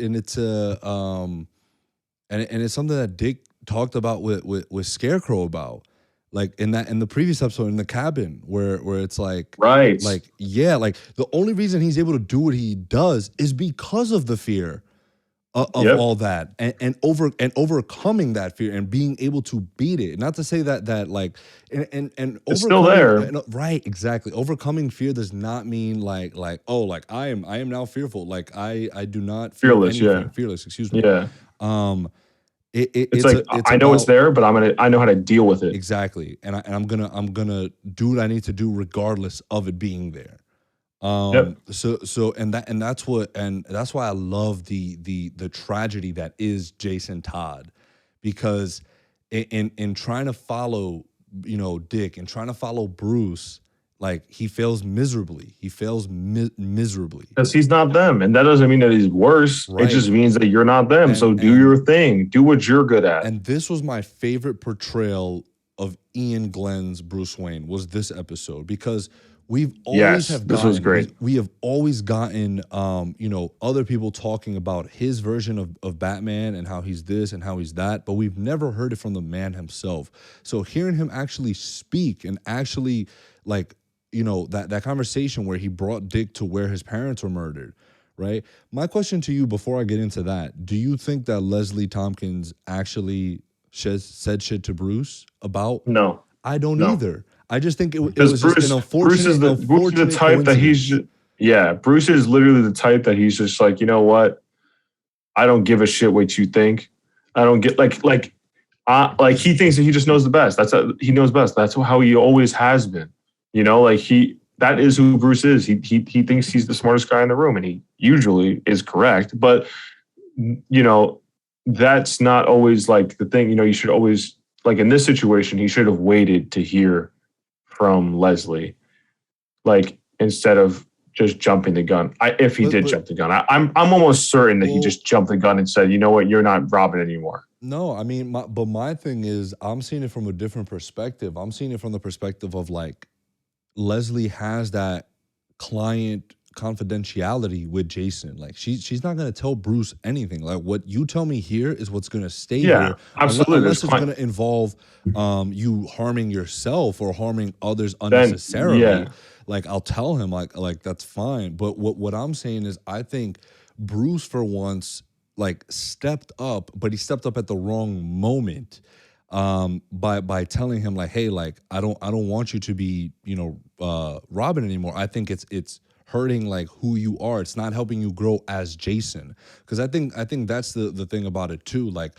something that Dick talked about with Scarecrow about, like, in the previous episode in the cabin, where it's like, right, like, yeah, like, the only reason he's able to do what he does is because of the fear of all that, and overcoming that fear and being able to beat it. Not to say that like, and it's still there, right? Exactly. Overcoming fear does not mean like oh, like, I am now fearful. Like, I do not feel fearless. Anything. Yeah, fearless. Excuse me. Yeah. It's like, I know it's there, but I know how to deal with it. Exactly, and I'm gonna do what I need to do regardless of it being there. So that's why I love the tragedy that is Jason Todd, because in trying to follow, you know, Dick, and trying to follow Bruce, like, he fails miserably. He fails miserably. Because he's not them. And that doesn't mean that he's worse. Right. It just means that you're not them. So do your thing. Do what you're good at. And this was my favorite portrayal of Ian Glenn's Bruce Wayne, was this episode. Because we've always Yes, have this was gotten great. we have always gotten other people talking about his version of Batman and how he's this and how he's that, but we've never heard it from the man himself. So hearing him actually speak and actually like that conversation where he brought Dick to where his parents were murdered, right? My question to you before I get into that, do you think that Leslie Tompkins actually said shit to Bruce about? No, I don't no, either. I just think it because was just an Bruce is the unfortunate type that coincidence. Bruce is literally the type that he's just like, you know what? I don't give a shit what you think. I don't get like he thinks that he just knows the best. He knows best. That's how he always has been. That is who Bruce is. He thinks he's the smartest guy in the room, and he usually is correct. But that's not always like the thing. You should always, like, in this situation, he should have waited to hear from Leslie, like, instead of just jumping the gun. If he did jump the gun, I'm almost certain that he just jumped the gun and said, you know what, you're not Robin anymore. No, I mean, my thing is, I'm seeing it from a different perspective. I'm seeing it from the perspective of like Leslie has that client confidentiality with Jason. Like she's not gonna tell Bruce anything. Like what you tell me here is what's gonna stay here, absolutely. Unless it's gonna involve you harming yourself or harming others unnecessarily. Then, like I'll tell him like that's fine. But what I'm saying is I think Bruce for once like stepped up, but he stepped up at the wrong moment by telling him like, hey, like I don't want you to be Robin anymore. I think it's hurting like who you are. It's not helping you grow as Jason. Because I think that's the thing about it too. Like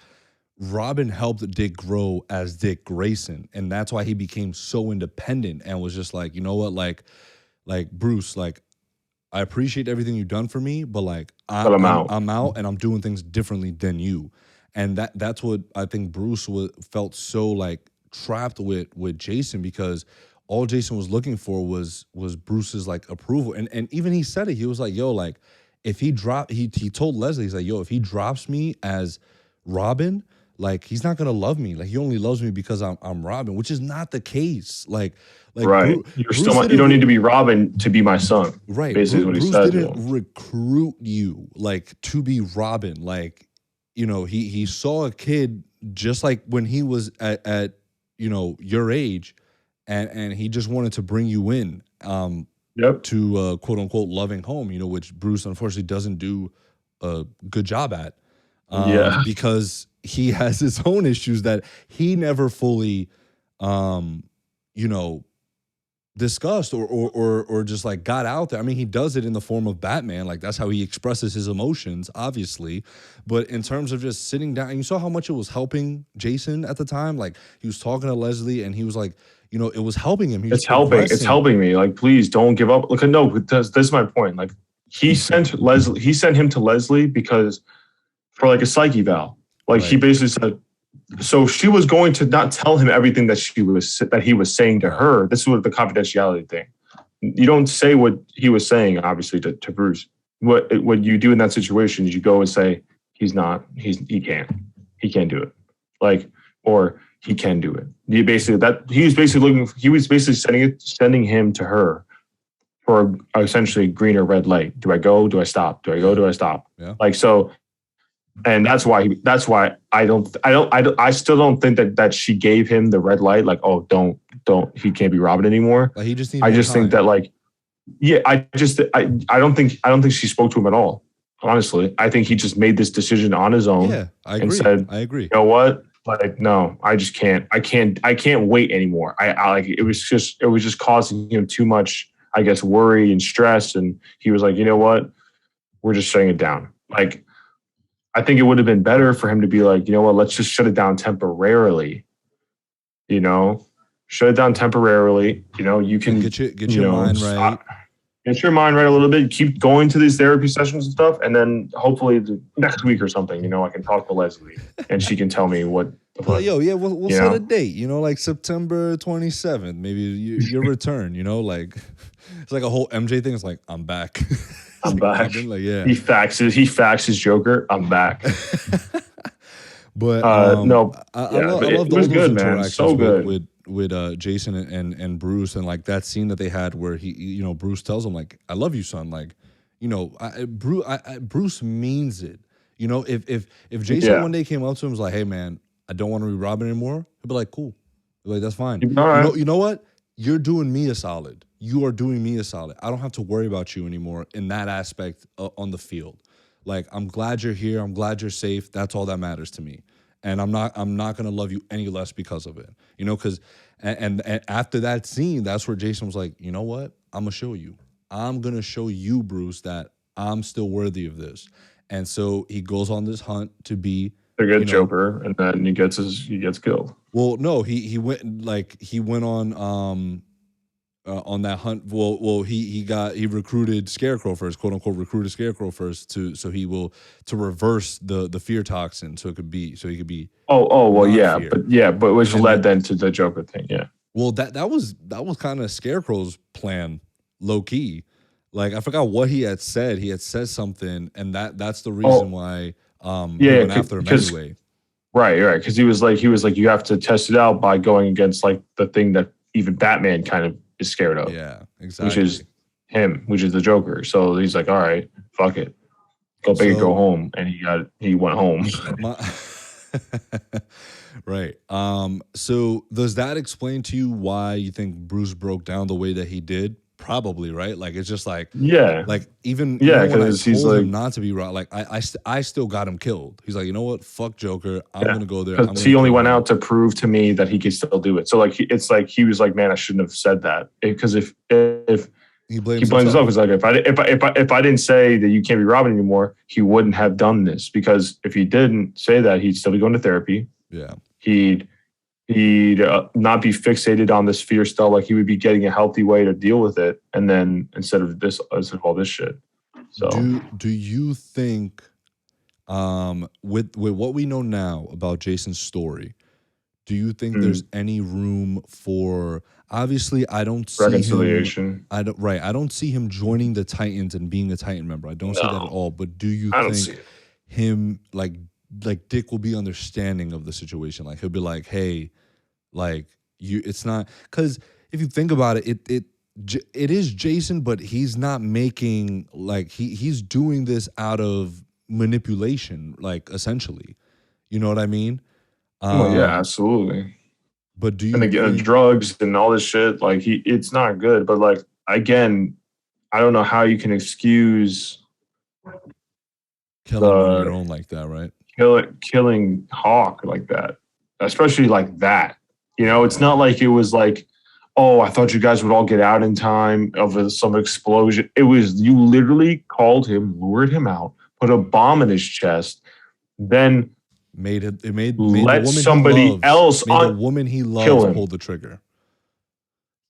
Robin helped Dick grow as Dick Grayson, and that's why he became so independent and was just like, you know what, like Bruce, like I appreciate everything you've done for me, but like I'm out and I'm doing things differently than you. And that's what I think Bruce felt so like trapped with Jason, because all Jason was looking for was Bruce's like approval. And even he said it. He was like, yo, like if he told Leslie, he's like, yo, if he drops me as Robin, like he's not gonna love me. Like he only loves me because I'm Robin, which is not the case. Like right. You don't need to be Robin to be my son. Right. Basically what he Bruce said. Didn't recruit you like to be Robin. Like, he saw a kid just like when he was at your age, and he just wanted to bring you in to quote unquote loving home, which Bruce unfortunately doesn't do a good job at. Because he has his own issues that he never fully discussed or just like got out there. I mean, he does it in the form of Batman. Like that's how he expresses his emotions, obviously. But in terms of just sitting down, and you saw how much it was helping Jason at the time. Like he was talking to Leslie, and he was like, it was helping him. It's helping me. Like, please don't give up. Look, no, this is my point. Like he sent him to Leslie because for like a psyche valve. Like he basically said, so she was going to not tell him everything that he was saying to her. This was the confidentiality thing. You don't say what he was saying, obviously, to Bruce. What you do in that situation is you go and say, he can't do it. Like, or he can do it. He was basically sending him to her for essentially green or red light. Do I go? Do I stop? Do I go? Do I stop? Yeah. Like, so. And that's why I still don't think that she gave him the red light. Like, oh, don't, he can't be Robin anymore. Like he just I just think that like, yeah, I don't think she spoke to him at all. Honestly, I think he just made this decision on his own. Yeah, I agree. And said, I agree. You know what? Like, no, I just can't. I can't wait anymore. I like it was just causing him too much, I guess, worry and stress. And he was like, you know what? We're just shutting it down. Like, I think it would have been better for him to be like, you know what, let's just shut it down temporarily. Shut it down temporarily. You can get your mind right. Get your mind right a little bit. Keep going to these therapy sessions and stuff. And then hopefully next week or something, I can talk to Leslie and she can tell me what. Well, we'll set a date, like September 27th, maybe your return, like it's like a whole MJ thing. It's like, I'm back. I'm back. Like, yeah. He faxes Joker. I'm back. But no, I love it was good, man. So good. Jason and Bruce, and like that scene that they had where Bruce tells him like, I love you, son. Like, Bruce means it. If Jason Yeah. one day came up to him and was like, hey man, I don't want to be Robin anymore, he'd be like, cool. He'd be like, that's fine. All right. You know what? You're doing me a solid. You are doing me a solid. I don't have to worry about you anymore in that aspect on the field. Like, I'm glad you're here. I'm glad you're safe. That's all that matters to me. And I'm not gonna love you any less because of it. Because and after that scene, that's where Jason was like, you know what? I'm gonna show you. I'm gonna show you, Bruce, that I'm still worthy of this. And so he goes on this hunt to be a good Joker, and then he gets killed. Well, no, he went on that hunt. Well, he recruited Scarecrow first, quote unquote, recruited Scarecrow first to reverse the fear toxin, so he could be. But which led then to the Joker thing, yeah. Well, that was kind of Scarecrow's plan, low key. Like, I forgot what he had said. He had said something, and that's the reason why he went after him anyway. Right. Because he was like, you have to test it out by going against like the thing that even Batman kind of is scared of. Yeah, exactly. Which is him, which is the Joker. So he's like, all right, fuck it, go big or go home, and he went home. Right. So does that explain to you why you think Bruce broke down the way that he did? Probably, right? Like, it's just like, like even when I told him not to be right, like I still got him killed. He's like, you know what? Fuck Joker. I'm gonna go there. Because he only went out to prove to me that he could still do it. So like, it's like he was like, man, I shouldn't have said that, because if he blames himself, because like if I didn't say that you can't be Robin anymore, he wouldn't have done this. Because if he didn't say that, he'd still be going to therapy. Yeah, he'd not be fixated on this fear stuff. Like, he would be getting a healthy way to deal with it, and then instead of all this shit. So do you think, with what we know now about Jason's story, do you think there's any room for? Obviously, I don't see reconciliation. I don't see him joining the Titans and being a Titan member. I don't see that at all. But do you think him like Dick will be understanding of the situation? Like, he'll be like, hey, like, it's not, because if you think about it, it is Jason, but he's not making, like, he's doing this out of manipulation, like, essentially. You know what I mean? Yeah, absolutely. But do you think drugs and all this shit, like, it's not good. But like, again, I don't know how you can excuse killing one of your own like that, right? Killing Hawk like that, especially like that. It's not like it was like, oh, I thought you guys would all get out in time of some explosion. It was, you literally called him, lured him out, put a bomb in his chest, then made the woman somebody else, the woman he loves, pull the trigger.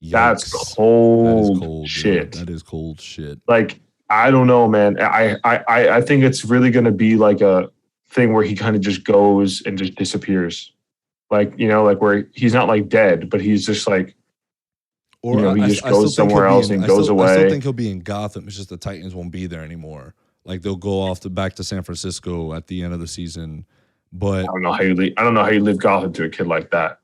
Yikes. That's cold shit. That is cold shit. Like, I don't know, man. I think it's really going to be like a thing where he kind of just goes and just disappears. Like, like where he's not like dead, but he's just like, or he just goes somewhere else and goes away. I still think he'll be in Gotham. It's just the Titans won't be there anymore. Like, they'll go off back to San Francisco at the end of the season. But I don't know how you leave Gotham to a kid like that.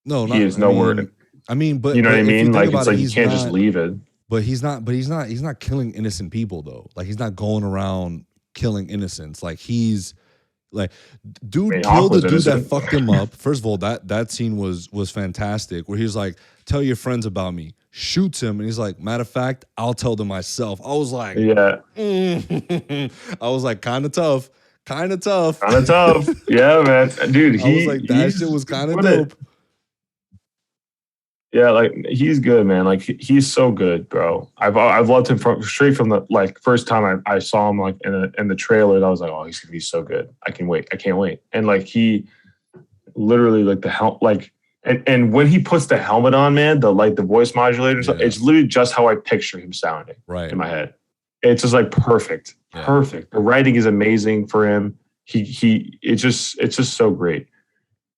No, he is nowhere. I mean, but you know what I mean? Like, it's like you can't just leave it. But he's not killing innocent people though. Like, he's not going around killing innocents. Like, he's like, dude killed the dude that fucked him up. First of all, that scene was fantastic, where he's like, tell your friends about me. Shoots him, and he's like, matter of fact, I'll tell them myself. I was like, yeah. I was like, kind of tough. Yeah, man. Dude, I was like, that shit was kind of dope. Yeah, like, he's good, man. Like, he's so good, bro. I've loved him straight from the like first time I saw him, like in the trailer. I was like, oh, he's gonna be so good. I can't wait. And like, he literally, like, the help, like, and when he puts the helmet on, man, the voice modulator, it's literally just how I picture him sounding in my head. It's just like perfect. The writing is amazing for him. It's just so great.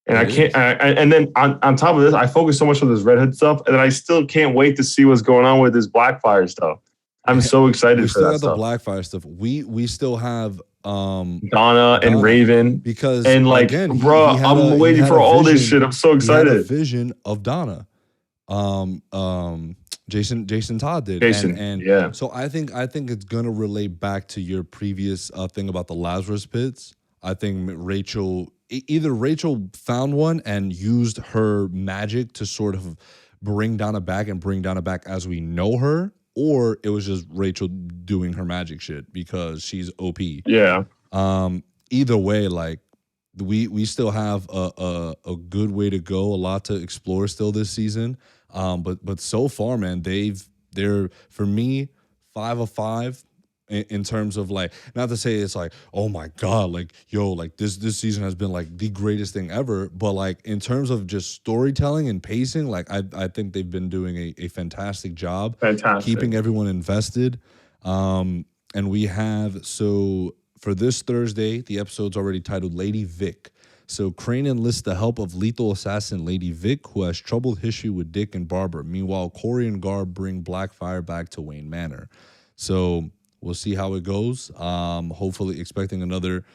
And I can't. And then on top of this, I focus so much on this Red Hood stuff, and then I still can't wait to see what's going on with this Blackfire stuff. I'm so excited We for still that got the stuff. Blackfire stuff. We still have Donna and Donna, Raven. because And like, again bro, I'm he waiting had for a all this vision. shit. I'm so He had a excited. vision of Donna. Um um Jason Todd did. And Jason, yeah. so I think it's gonna relate back to your previous thing about the Lazarus pits. I think Rachel, either Rachel found one and used her magic to sort of bring Donna back and bring Donna back as we know her, or it was just Rachel doing her magic shit because she's OP. Yeah. Either way, like we still have a good way to go, a lot to explore still this season. But so far, man, they're for me 5 of 5 in terms of, like, not to say it's like, oh my god, like, yo, like this season has been like the greatest thing ever, but like in terms of just storytelling and pacing, like I think they've been doing a fantastic job Fantastic. keeping everyone invested. And we have, so for this Thursday, the episode's already titled Lady Vic. So Crane enlists the help of lethal assassin Lady Vic, who has troubled history with Dick and Barbara. Meanwhile, Corey and Garb bring Blackfire back to Wayne Manor. So we'll see how it goes. Hopefully expecting another,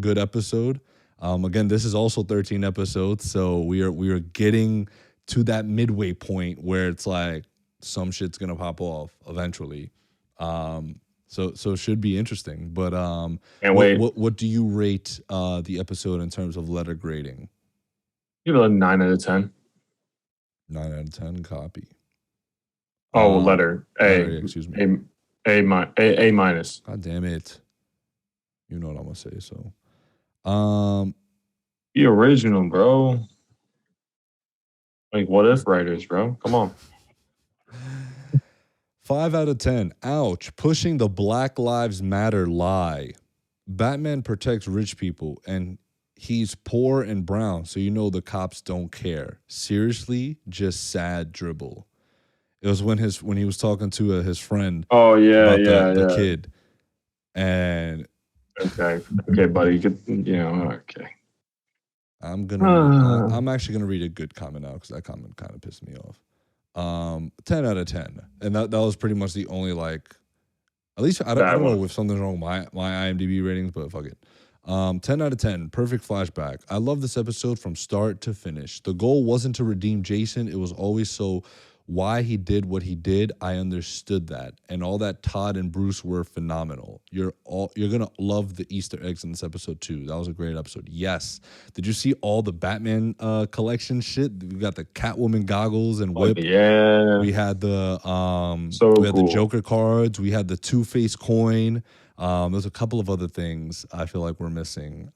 good episode. Again, this is also 13 episodes, so we are getting to that midway point where it's like some shit's gonna pop off eventually. So it should be interesting. But Can't wait. what do you rate the episode in terms of letter grading? Give it a 9 out of 10. 9 out of 10. Copy. Oh, letter A. Excuse me. A minus. God damn it. You know what I'm gonna say. So, the original, bro. Like, what if writers, bro? Come on. 5 out of 10. Ouch. Pushing the Black Lives Matter lie. Batman protects rich people, and he's poor and brown, so the cops don't care. Seriously, just sad dribble. It was when he was talking to his friend. Oh yeah, about the kid. And okay, buddy. Okay. I'm actually gonna read a good comment now because that comment kind of pissed me off. 10 out of 10, and that was pretty much the only, like, at least I don't know if something's wrong with my IMDb ratings, but fuck it. 10 out of 10, perfect flashback. I love this episode from start to finish. The goal wasn't to redeem Jason, it was always so why he did what he did. I understood that, and all that Todd and Bruce were phenomenal. You're gonna love the Easter eggs in this episode too. That was a great episode. Yes. Did you see all the Batman collection shit? We got the Catwoman goggles and whip. Yeah. We had the we had the Joker cards. We had the Two-Face coin. There's a couple of other things I feel like we're missing.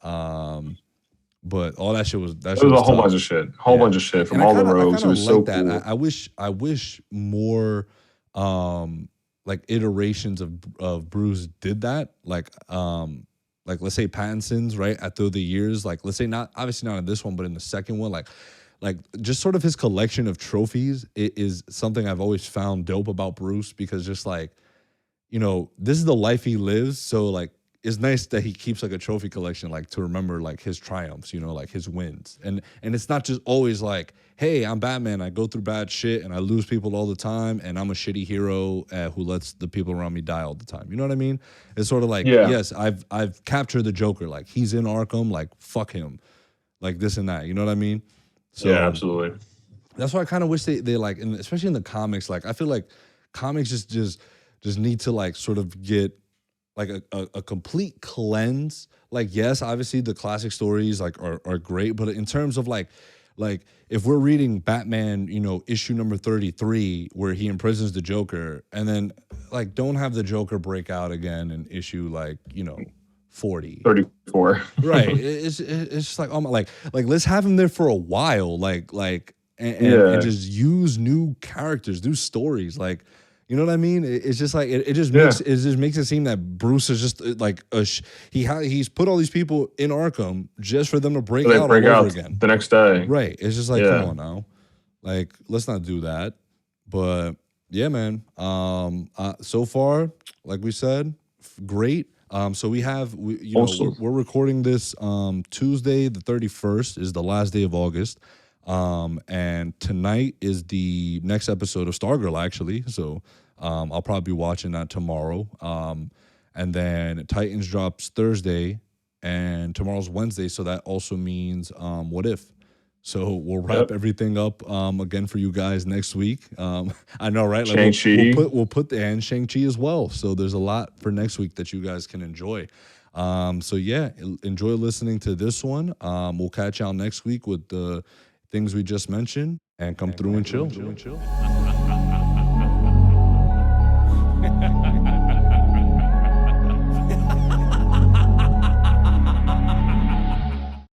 But all that shit was a whole bunch of shit. Bunch of shit from all the rogues. It was so cool. I wish more like iterations of Bruce did that. Like let's say Pattinson's, right, through the years, like let's say not in this one, but in the second one, like just sort of his collection of trophies is something I've always found dope about Bruce, because just like, this is the life he lives. So like, it's nice that he keeps like a trophy collection, like to remember like his triumphs, like his wins. And it's not just always like, hey, I'm Batman, I go through bad shit and I lose people all the time, and I'm a shitty hero who lets the people around me die all the time. You know what I mean? It's sort of like, yes, I've captured the Joker, like he's in Arkham, like fuck him, like this and that. You know what I mean? So yeah, absolutely. That's why I kind of wish they like, and especially in the comics, like I feel like comics just need to like sort of get like a complete cleanse. Like, yes, obviously the classic stories like are great, but in terms of like if we're reading Batman, issue number 33 where he imprisons the Joker, and then like don't have the Joker break out again in issue 40, 34, right? It's just like, oh my, like let's have him there for a while, and just use new characters, new stories, like. You know what I mean? It's just like it just makes it seem that Bruce is just like he's put all these people in Arkham just for them to break out all over again the next day. Right? It's just like, come on now, like let's not do that. But yeah, man. So far, like we said, great. So we're recording this Tuesday the 31st is the last day of August. And tonight is the next episode of Stargirl, actually. So I'll probably be watching that tomorrow. And then Titans drops Thursday, and tomorrow's Wednesday, so that also means What If. So we'll wrap everything up again for you guys next week. I know, right? Like Shang-Chi. we'll put the and Shang-Chi as well. So there's a lot for next week that you guys can enjoy. So yeah, enjoy listening to this one. We'll catch y'all next week with the things we just mentioned, and come through and chill.